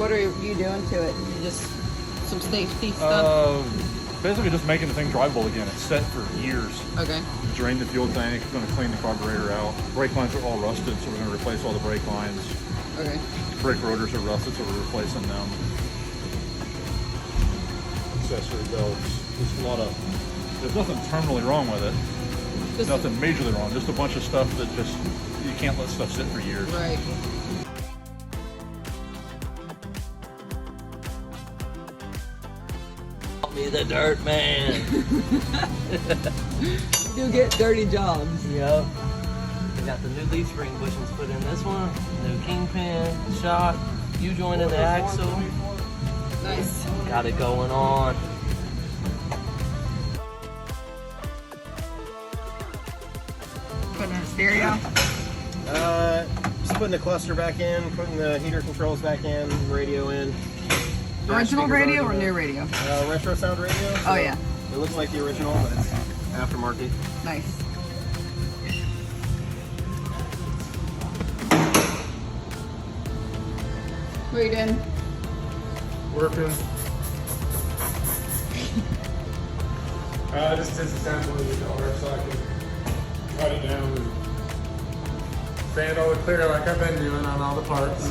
What are you doing to it? You just some safety stuff? Basically just making the thing drivable again. It's set for years. Okay. Drain the fuel tank, going to clean the carburetor out. Brake lines are all rusted, so we're going to replace all the brake lines. Okay. Brake rotors are rusted, so we're replacing them. Accessory belts. Just a lot of... There's nothing terminally wrong with it. Just Nothing majorly wrong. Just a bunch of stuff that just... You can't let stuff sit for years. Right. Me the dirt man. You do get dirty jobs. Yep. We got the new leaf spring bushings put in this one. New kingpin, shock, U-joint in the axle. Nice. Got it going on. Putting in a stereo. Just putting the cluster back in, putting the heater controls back in, radio in. Original radio or new radio? Retro sound radio. Oh yeah. It looks like the original, but it's aftermarket. Nice. What are you doing? Working. Just disassembling the door so I can cut it down and fan all the clear like I've been doing on all the parts.